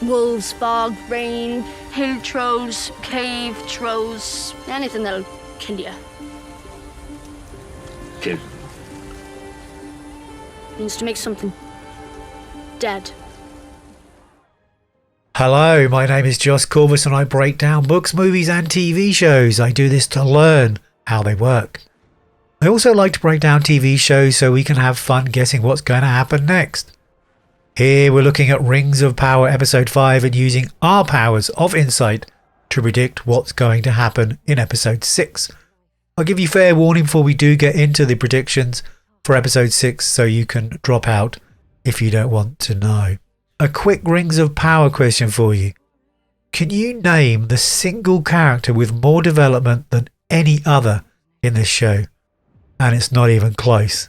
wolves, fog, rain, hill trolls, cave trolls, anything that'll kill you. Kill? Means to make something dead. Hello, my name is Josh Corvus and I break down books, movies and TV shows. I do this to learn how they work. I also like to break down TV shows so we can have fun guessing what's going to happen next. Here we're looking at Rings of Power episode 5 and using our powers of insight to predict what's going to happen in episode 6. I'll give you fair warning before we do get into the predictions for episode 6 so you can drop out if you don't want to know. A quick Rings of Power question for you. Can you name the single character with more development than any other in this show? And it's not even close.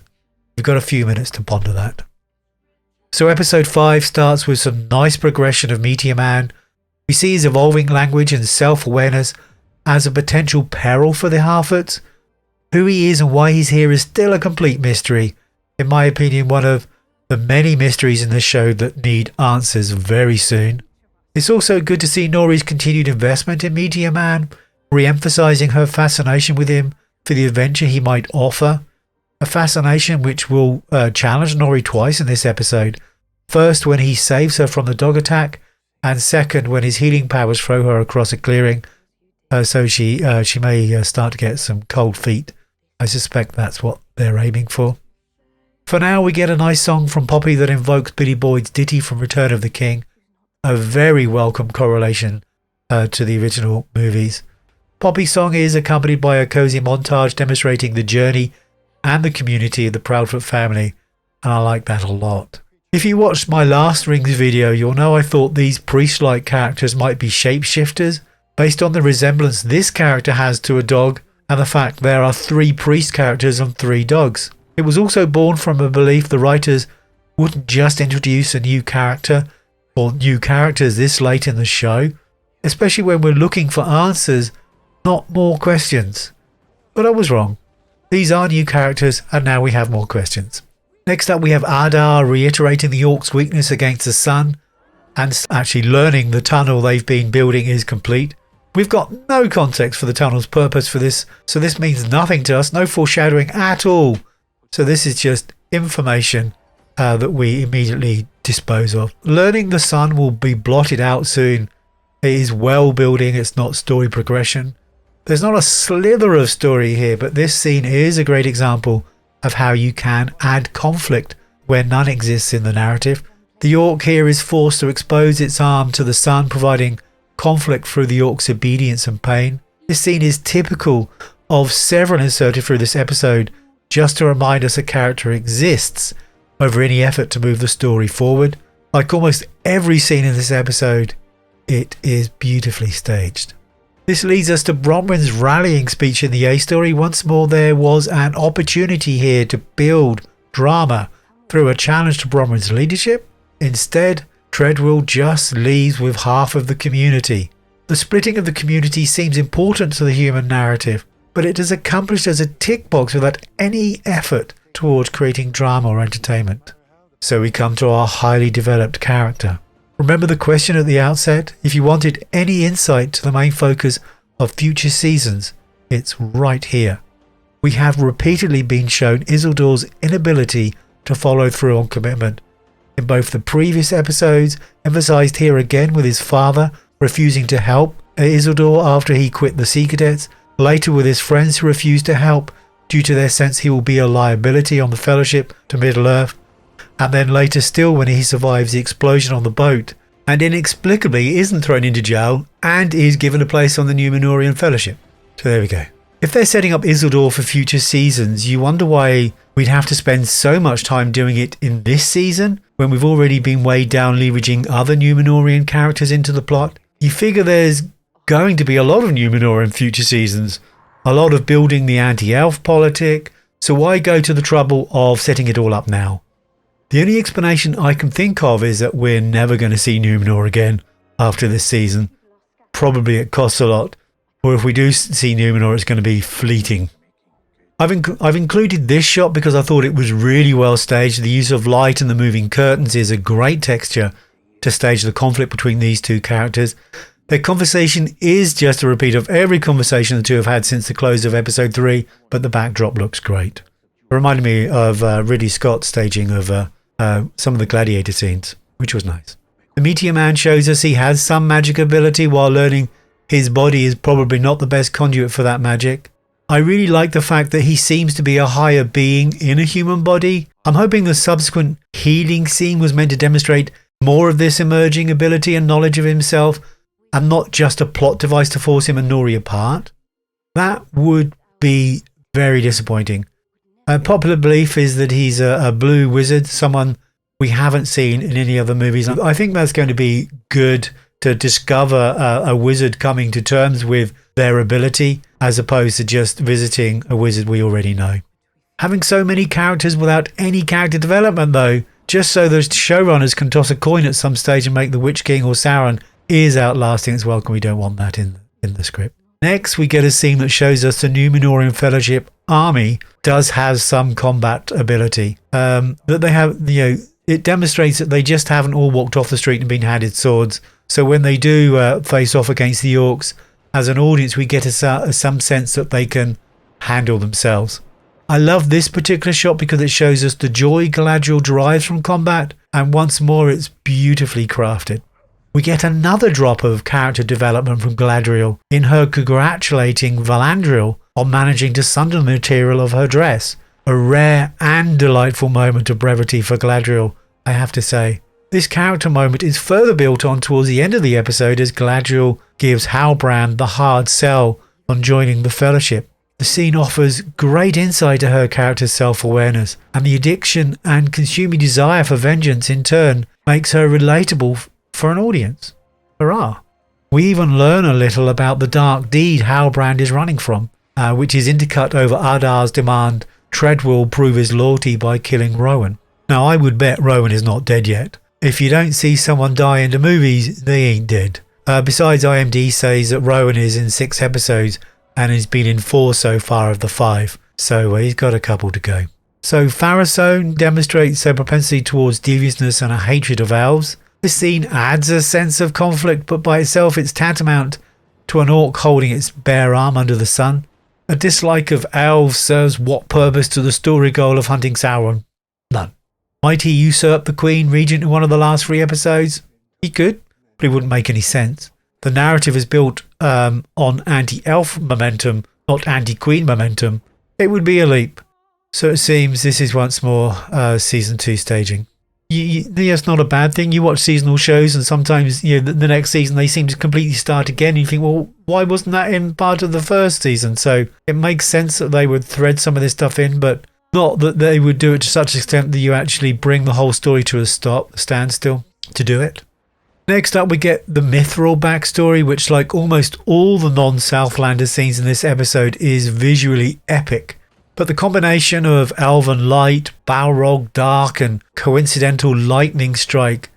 You've got a few minutes to ponder that. So episode 5 starts with some nice progression of Meteor Man. We see his evolving language and self-awareness as a potential peril for the Harfoots. Who he is and why he's here is still a complete mystery. In my opinion, one of the many mysteries in this show that need answers very soon. It's also good to see Nori's continued investment in Meteor Man, re-emphasizing her fascination with him for the adventure he might offer. A fascination which will challenge Nori twice in this episode. First, when he saves her from the dog attack, and second, when his healing powers throw her across a clearing, so she may start to get some cold feet. I suspect that's what they're aiming for. For now, we get a nice song from Poppy that invokes Billy Boyd's ditty from Return of the King. A very welcome correlation to the original movies. Poppy's song is accompanied by a cozy montage demonstrating the journey and the community of the Proudfoot family, and I like that a lot. If you watched my last Rings video, you'll know I thought these priest-like characters might be shapeshifters, based on the resemblance this character has to a dog and the fact there are 3 priest characters and 3 dogs. It was also born from a belief the writers wouldn't just introduce a new character or new characters this late in the show, especially when we're looking for answers, not more questions. But I was wrong. These are new characters and now we have more questions. Next up we have Adar reiterating the Orcs' weakness against the sun and actually learning the tunnel they've been building is complete. We've got no context for the tunnel's purpose for this, so this means nothing to us, no foreshadowing at all. So this is just information that we immediately dispose of. Learning the sun will be blotted out soon. It is well building, it's not story progression. There's not a slither of story here, but this scene is a great example of how you can add conflict where none exists in the narrative. The Orc here is forced to expose its arm to the sun, providing conflict through the Orc's obedience and pain. This scene is typical of several inserted through this episode, just to remind us a character exists over any effort to move the story forward. Like almost every scene in this episode, it is beautifully staged. This leads us to Bronwyn's rallying speech in the A story. Once more, there was an opportunity here to build drama through a challenge to Bronwyn's leadership. Instead, Treadwell just leaves with half of the community. The splitting of the community seems important to the human narrative, but it is accomplished as a tick box without any effort towards creating drama or entertainment. So we come to our highly developed character. Remember the question at the outset? If you wanted any insight to the main focus of future seasons, it's right here. We have repeatedly been shown Isidore's inability to follow through on commitment. In both the previous episodes, emphasized here again with his father refusing to help Isidore after he quit the Sea Cadets, later with his friends who refuse to help due to their sense he will be a liability on the Fellowship to Middle-earth, and then later still when he survives the explosion on the boat and inexplicably isn't thrown into jail and is given a place on the Numenorian Fellowship. So there we go. If they're setting up Isidore for future seasons, you wonder why we'd have to spend so much time doing it in this season when we've already been weighed down leveraging other Numenorian characters into the plot. You figure there's going to be a lot of Numenor in future seasons, a lot of building the anti-elf politic, so why go to the trouble of setting it all up now? The only explanation I can think of is that we're never going to see Numenor again after this season. Probably it costs a lot, or if we do see Numenor, it's going to be fleeting. I've included this shot because I thought it was really well staged. The use of light and the moving curtains is a great texture to stage the conflict between these two characters. Their conversation is just a repeat of every conversation the two have had since the close of episode 3, but the backdrop looks great. It reminded me of Ridley Scott's staging of some of the Gladiator scenes, which was nice. The Meteor Man shows us he has some magic ability, while learning his body is probably not the best conduit for that magic. I really like the fact that he seems to be a higher being in a human body. I'm hoping the subsequent healing scene was meant to demonstrate more of this emerging ability and knowledge of himself, and not just a plot device to force him and Nori apart. That would be very disappointing. Popular belief is that he's a blue wizard, someone we haven't seen in any other movies. I think that's going to be good to discover a wizard coming to terms with their ability, as opposed to just visiting a wizard we already know. Having so many characters without any character development, though, just so the showrunners can toss a coin at some stage and make the Witch King or Sauron, is outlasting its welcome. We don't want that in the script. Next, we get a scene that shows us the Númenórean Fellowship army does have some combat ability. That they have, it demonstrates that they just haven't all walked off the street and been handed swords. So when they do face off against the orcs, as an audience, we get some sense that they can handle themselves. I love this particular shot because it shows us the joy Galadriel derives from combat, and once more, it's beautifully crafted. We get another drop of character development from Galadriel in her congratulating Valandriel on managing to sunder the material of her dress. A rare and delightful moment of brevity for Galadriel, I have to say. This character moment is further built on towards the end of the episode as Galadriel gives Halbrand the hard sell on joining the Fellowship. The scene offers great insight to her character's self-awareness, and the addiction and consuming desire for vengeance in turn makes her relatable for an audience. Hurrah! We even learn a little about the dark deed Halbrand is running from, which is intercut over Adar's demand Treadwell prove his loyalty by killing Rowan. Now, I would bet Rowan is not dead yet. If you don't see someone die in the movies, they ain't dead. Besides, IMDb says that Rowan is in 6 episodes and has been in 4 so far of the 5, so he's got a couple to go. So Pharazôn demonstrates a propensity towards deviousness and a hatred of elves. This scene adds a sense of conflict, but by itself it's tantamount to an orc holding its bare arm under the sun. A dislike of elves serves what purpose to the story goal of hunting Sauron? None. Might he usurp the Queen Regent in one of the last 3 episodes? He could, but it wouldn't make any sense. The narrative is built on anti-elf momentum, not anti-Queen momentum. It would be a leap. So it seems this is once more season 2 staging. That's not a bad thing. You watch seasonal shows and sometimes the next season they seem to completely start again. You think, well, why wasn't that in part of the first season? So it makes sense that they would thread some of this stuff in, but not that they would do it to such an extent that you actually bring the whole story to a standstill to do it. Next up, we get the Mithril backstory, which, like almost all the non-Southlander scenes in this episode, is visually epic. But the combination of elven light, Balrog dark, and coincidental lightning strike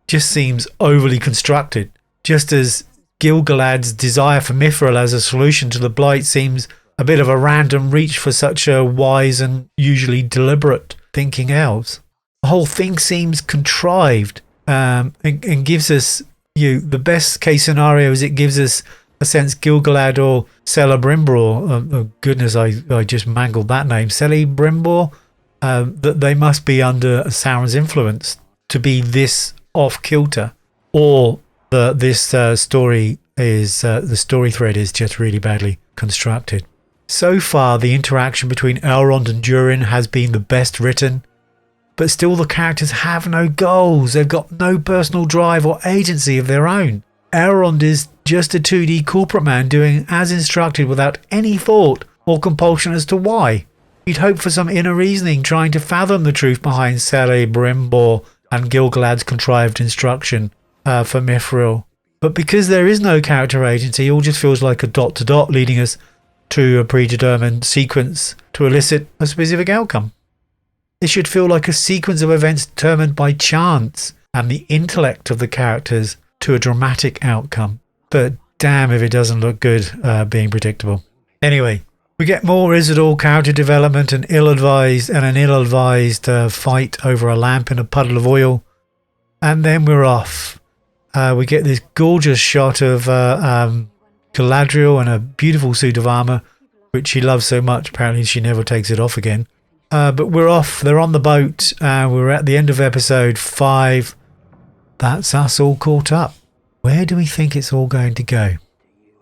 just seems overly constructed. Just as Gil-galad's desire for Mithril as a solution to the Blight seems a bit of a random reach for such a wise and usually deliberate thinking elves. The whole thing seems contrived. And gives us the best case scenario is it gives us a sense Gil-galad or Celebrimbor, oh goodness, I just mangled that name, Celebrimbor, that they must be under Sauron's influence to be this off kilter, or this story is the story thread is just really badly constructed. So far, the interaction between Elrond and Durin has been the best written. But still the characters have no goals, they've got no personal drive or agency of their own. Elrond is just a 2D corporate man doing as instructed without any thought or compulsion as to why. You'd hope for some inner reasoning trying to fathom the truth behind Celebrimbor and Gil-galad's contrived instruction for Mithril. But because there is no character agency, it all just feels like a dot to dot leading us to a predetermined sequence to elicit a specific outcome. It should feel like a sequence of events determined by chance and the intellect of the characters to a dramatic outcome. But damn if it doesn't look good being predictable. Anyway, we get more Isidore character development and an ill-advised fight over a lamp in a puddle of oil. And then we're off. We get this gorgeous shot of Galadriel in a beautiful suit of armor, which she loves so much. Apparently she never takes it off again. But we're off. They're on the boat. We're at the end of episode 5. That's us all caught up. Where do we think it's all going to go?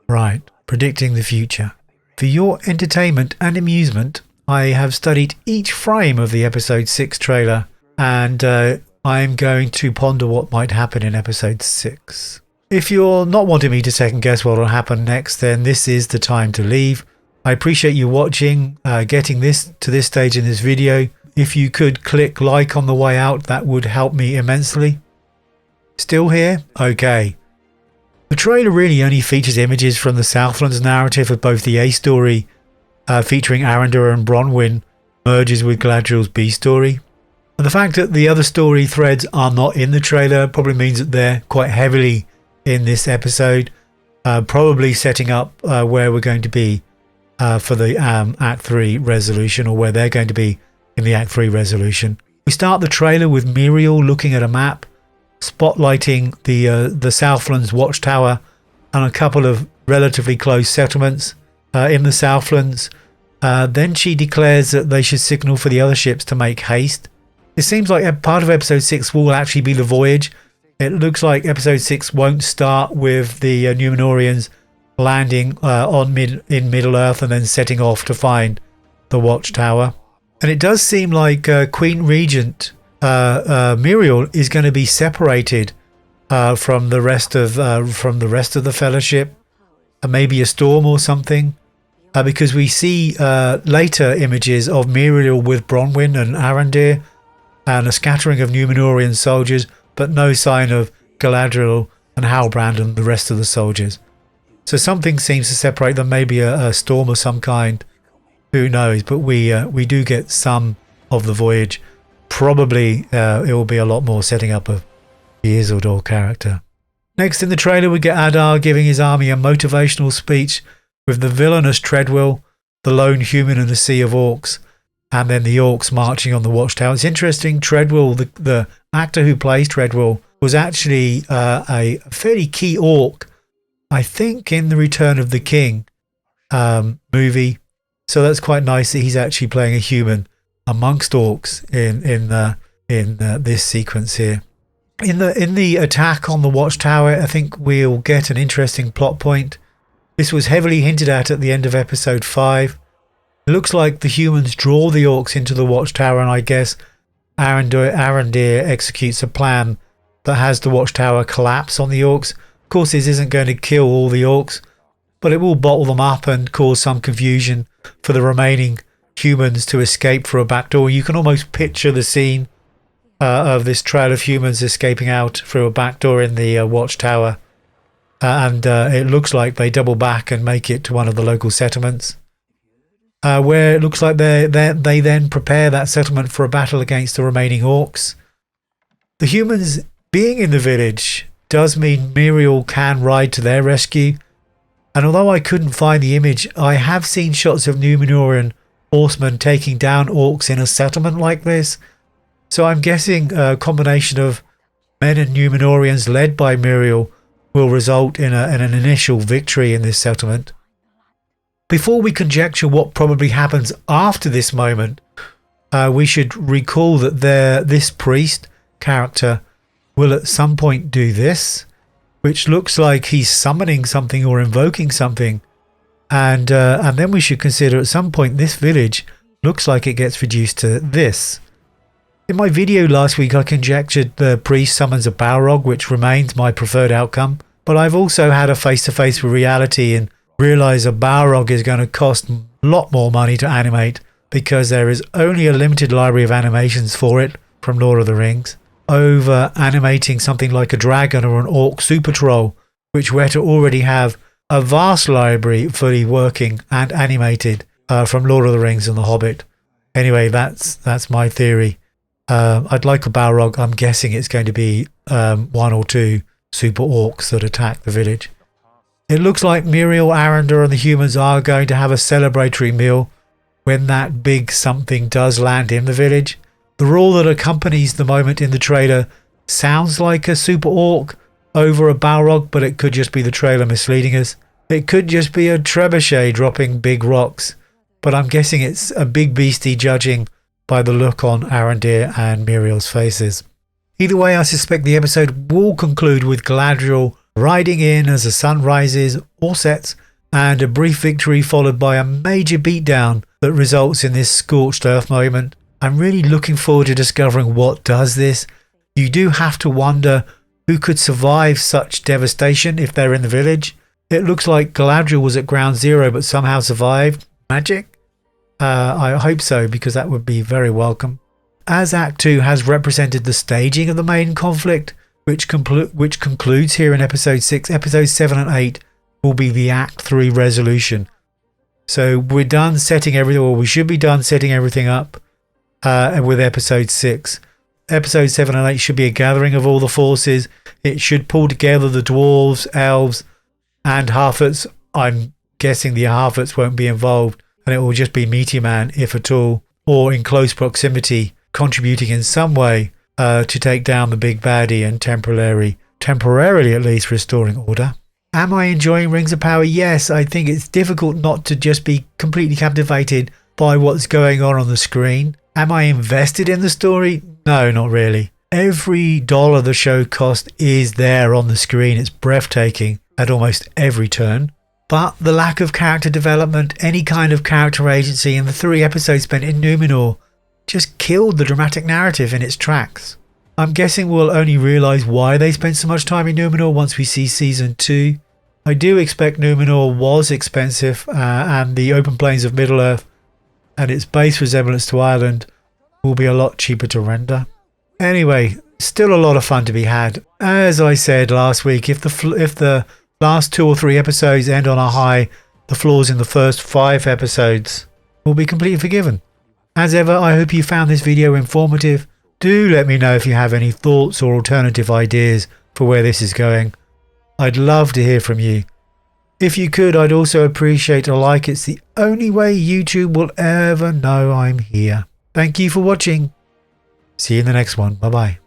Right, predicting the future. For your entertainment and amusement, I have studied each frame of the episode 6 trailer, and I'm going to ponder what might happen in episode 6. If you're not wanting me to second guess what will happen next, then this is the time to leave. I appreciate you watching, getting this to this stage in this video. If you could click like on the way out, that would help me immensely. Still here? Okay. The trailer really only features images from the Southlands narrative of both the A story, featuring Arendelle and Bronwyn, merges with Galadriel's B story. And the fact that the other story threads are not in the trailer probably means that they're quite heavily in this episode, probably setting up where we're going to be for the Act 3 resolution, or where they're going to be in the Act 3 resolution. We start the trailer with Muriel looking at a map, spotlighting the Southlands watchtower and a couple of relatively close settlements in the Southlands. Then she declares that they should signal for the other ships to make haste. It seems like part of episode 6 will actually be the voyage. It looks like episode 6 won't start with the Numenorians landing in Middle Earth and then setting off to find the watchtower. And it does seem like Queen Regent Muriel is going to be separated from the rest of the Fellowship, maybe a storm or something, because we see later images of Muriel with Bronwyn and Arendelle and a scattering of Numenorian soldiers, but no sign of Galadriel and Halbrand and the rest of the soldiers. So something seems to separate them, maybe a storm of some kind. Who knows? But we do get some of the voyage. Probably it will be a lot more setting up of the Isidore character. Next in the trailer we get Adar giving his army a motivational speech with the villainous Treadwell, the lone human in the sea of orcs, and then the orcs marching on the watchtower. It's interesting, Treadwell, the actor who plays Treadwell, was actually a fairly key orc, I think, in the Return of the King movie. So that's quite nice that he's actually playing a human amongst orcs in this sequence here. In the attack on the watchtower, I think we'll get an interesting plot point. This was heavily hinted at the end of episode 5. It looks like the humans draw the orcs into the watchtower, and I guess Arendelle executes a plan that has the watchtower collapse on the orcs. Of course, this isn't going to kill all the orcs, but it will bottle them up and cause some confusion for the remaining humans to escape through a back door. You can almost picture the scene of this trail of humans escaping out through a back door in the watchtower, and it looks like they double back and make it to one of the local settlements, where it looks like they then prepare that settlement for a battle against the remaining orcs. The humans being in the village does mean Muriel can ride to their rescue, and although I couldn't find the image, I have seen shots of Numenorian horsemen taking down orcs in a settlement like this. So I'm guessing a combination of men and Numenorians led by Muriel will result in an initial victory in this settlement. Before we conjecture what probably happens after this moment, we should recall that this priest character will at some point do this, which looks like he's summoning something or invoking something. And then we should consider at some point this village looks like it gets reduced to this. In my video last week, I conjectured the priest summons a Balrog, which remains my preferred outcome. But I've also had a face-to-face with reality and realised a Balrog is going to cost a lot more money to animate, because there is only a limited library of animations for it from Lord of the Rings, over animating something like a dragon or an orc super troll, which were to already have a vast library fully working and animated from Lord of the Rings and The Hobbit. Anyway, that's my theory. I'd like a Balrog. I'm guessing it's going to be 1 or 2 super orcs that attack the village. It looks like Muriel, Arendelle and the humans are going to have a celebratory meal when that big something does land in the village. The rule that accompanies the moment in the trailer sounds like a super orc over a Balrog, but it could just be the trailer misleading us. It could just be a trebuchet dropping big rocks, but I'm guessing it's a big beastie judging by the look on Arondir and Muriel's faces. Either way, I suspect the episode will conclude with Galadriel riding in as the sun rises or sets, and a brief victory followed by a major beatdown that results in this scorched earth moment. I'm really looking forward to discovering what does this. You do have to wonder who could survive such devastation if they're in the village. It looks like Galadriel was at ground zero but somehow survived. Magic? I hope so, because that would be very welcome. As Act 2 has represented the staging of the main conflict, which concludes here in Episode 6, Episodes 7 and 8 will be the Act 3 resolution. So we're done setting everything, or we should be done setting everything up with Episode 6. Episode 7 and 8 should be a gathering of all the forces. It should pull together the dwarves, elves, and half-orcs. I'm guessing the half-orcs won't be involved, and it will just be Meteor Man, if at all, or in close proximity, contributing in some way to take down the big baddie and temporarily at least restoring order. Am I enjoying Rings of Power? Yes, I think it's difficult not to just be completely captivated by what's going on the screen. Am I invested in the story? No, not really. Every dollar the show cost is there on the screen. It's breathtaking at almost every turn. But the lack of character development, any kind of character agency, and the 3 episodes spent in Numenor just killed the dramatic narrative in its tracks. I'm guessing we'll only realise why they spent so much time in Numenor once we see Season 2. I do expect Numenor was expensive, and the open plains of Middle-earth and its base resemblance to Ireland will be a lot cheaper to render. Anyway, still a lot of fun to be had. As I said last week, if the last 2 or 3 episodes end on a high, the flaws in the first 5 episodes will be completely forgiven. As ever, I hope you found this video informative. Do let me know if you have any thoughts or alternative ideas for where this is going. I'd love to hear from you. If you could, I'd also appreciate a like. It's the only way YouTube will ever know I'm here. Thank you for watching. See you in the next one. Bye bye.